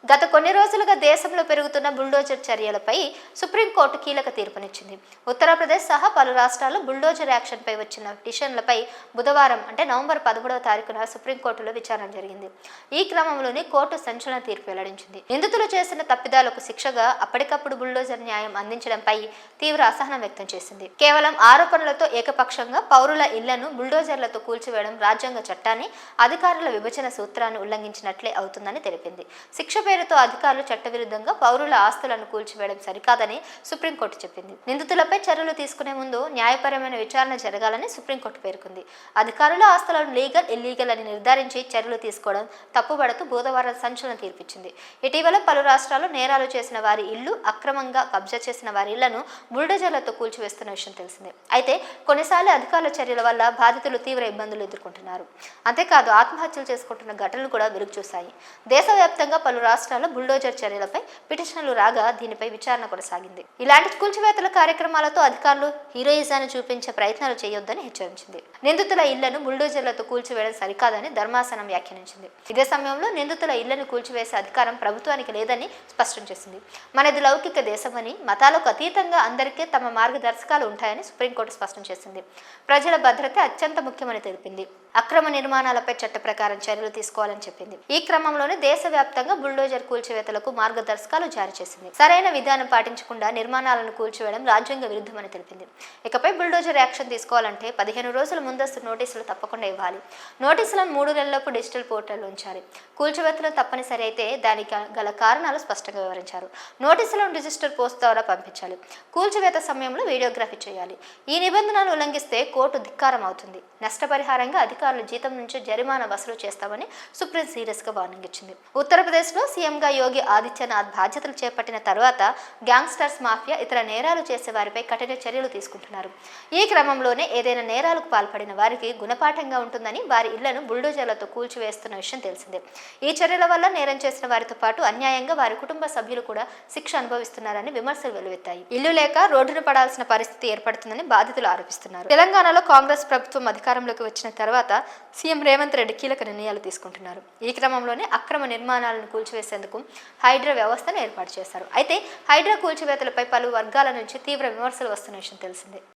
గత కొన్ని రోజులుగా దేశంలో పెరుగుతున్న బుల్డోజర్ చర్యలపై సుప్రీంకోర్టు కీలక తీర్పునిచ్చింది. ఉత్తరప్రదేశ్ సహా పలు రాష్ట్రాల్లో బుల్డోజర్ యాక్షన్పై వచ్చిన పిటిషన్లపై బుధవారం అంటే నవంబర్ 13వ తారీఖున సుప్రీంకోర్టులో విచారణ జరిగింది. ఈ క్రమంలోనే కోర్టు సంచలన తీర్పు వెల్లడించింది. నిందితులు చేసిన తప్పిదాలకు శిక్షగా అప్పటికప్పుడు బుల్డోజర్ న్యాయం అందించడంపై తీవ్ర అసహనం వ్యక్తం చేసింది. కేవలం ఆరోపణలతో ఏకపక్షంగా పౌరుల ఇళ్లను బుల్డోజర్లతో కూల్చివేయడం రాజ్యాంగ చట్టాన్ని, అధికారుల విభజన సూత్రాన్ని ఉల్లంఘించినట్లే అవుతుందని తెలిపింది. శిక్ష పేరుతో అధికారులు చట్టవిరుద్ధంగా పౌరుల ఆస్తులను కూల్చివేయడం సరికాదని సుప్రీంకోర్టు చెప్పింది. నిందితులపై చర్యలు తీసుకునే ముందు న్యాయపరమైన విచారణ జరగాలని సుప్రీంకోర్టు పేర్కొంది. అధికారుల ఆస్తులను లీగల్, ఇల్లీగల్ అని నిర్ధారించి చర్యలు తీసుకోవడం తప్పుబడుతూ బుధవారం సంచలన తీర్పిచ్చింది. ఇటీవల పలు రాష్ట్రాల్లో నేరాలు చేసిన వారి ఇళ్లు, అక్రమంగా కబ్జా చేసిన వారి ఇళ్లను బుల్డోజర్లతో కూల్చివేస్తున్న విషయం తెలిసిందే. అయితే కొన్నిసార్లు అధికారుల చర్యల వల్ల బాధితులు తీవ్ర ఇబ్బందులు ఎదుర్కొంటున్నారు. అంతేకాదు ఆత్మహత్యలు చేసుకుంటున్న ఘటనలు కూడా వెలుగు చూశాయి. దేశవ్యాప్తంగా పలు రాష్ట్రాల్లో బుల్డోజర్ చర్యలపై పిటిషన్లు రాగా దీనిపై విచారణ కొనసాగింది. ఇలాంటి కూల్చివేతల కార్యక్రమాలతో అధికారులు హీరోయిజాన్ని చూపించే ప్రయత్నాలు చేయొద్దని హెచ్చరించింది. నిందితుల ఇళ్లను బుల్డోజర్లతో కూల్చివేయడం సరికాదని ధర్మాసనం వ్యాఖ్యానించింది. ఇదే సమయంలో నిందితుల ఇళ్లను కూల్చివేసే అధికారం ప్రభుత్వానికి లేదని స్పష్టం చేసింది. మనది లౌకిక దేశమని, మతాలకు అతీతంగా అందరికీ తమ మార్గదర్శకాలు ఉంటాయని సుప్రీంకోర్టు స్పష్టం చేసింది. ప్రజల భద్రత అత్యంత ముఖ్యమని తెలిపింది. అక్రమ నిర్మాణాలపై చట్ట ప్రకారం చర్యలు తీసుకోవాలని చెప్పింది. ఈ క్రమంలోనే దేశవ్యాప్తంగా బుల్డోజర్ కూల్చివేతలకు మార్గదర్శకాలు జారీ చేసింది. సరైన విధానం పాటించకుండా నిర్మాణాలను కూల్చివేయడం రాజ్యాంగ విరుద్ధమని తెలిపింది. ఇకపై బుల్డోజర్ యాక్షన్ తీసుకోవాలంటే 15 రోజుల ముందస్తు నోటీసులు తప్పకుండా ఇవ్వాలి. నోటీసులను 3 నెలలలోపు డిజిటల్ పోర్టల్లో ఉంచాలి. కూల్చివేతలు తప్పనిసరి అయితే దానికి గల కారణాలు స్పష్టంగా వివరించారు. నోటీసులను రిజిస్టర్ పోస్ట్ ద్వారా పంపించాలి. కూల్చివేత సమయంలో వీడియోగ్రఫీ చేయాలి. ఈ నిబంధనలు ఉల్లంఘిస్తే కోర్టు ధిక్కారం అవుతుంది. నష్టపరిహారంగా అధికారుల జీతం నుంచి జరిమానా వసూలు చేస్తామని సుప్రీం సీరియస్ గా వార్నింగ్ ఇచ్చింది. ఉత్తరప్రదేశ్లో సీఎంగా యోగి ఆదిత్యనాథ్ బాధ్యతలు చేపట్టిన తర్వాత గ్యాంగ్స్టర్స్ మాఫియా ఇతర నేరాలు చేసే వారిపై కఠిన చర్యలు తీసుకుంటున్నారు. ఈ క్రమంలోనే ఏదైనా నేరాలకు పాల్పడిన వారికి గుణపాఠంగా ఉంటుందని వారి ఇళ్లను బుల్డోజర్లతో కూల్చివేస్తున్న విషయం తెలిసిందే. ఈ చర్యల వల్ల నేరం చేసిన వారితో పాటు అన్యాయంగా వారి కుటుంబ సభ్యులు కూడా శిక్ష అనుభవిస్తున్నారని విమర్శలు వెల్లువెత్తాయి. ఇల్లు లేక రోడ్డున పడాల్సిన పరిస్థితి ఏర్పడుతుందని బాధితులు ఆరోపిస్తున్నారు. తెలంగాణలో కాంగ్రెస్ ప్రభుత్వం అధికారంలోకి వచ్చిన తర్వాత సీఎం రేవంత్ రెడ్డి కీలక నిర్ణయాలు తీసుకుంటున్నారు. ఈ క్రమంలోనే అక్రమ నిర్మాణాలను కూల్చివేసేందుకు హైడ్రా వ్యవస్థను ఏర్పాటు చేశారు. అయితే హైడ్రా కూల్చివేతలపై పలు వర్గాల నుంచి తీవ్ర విమర్శలు వస్తున్న విషయం తెలిసిందే.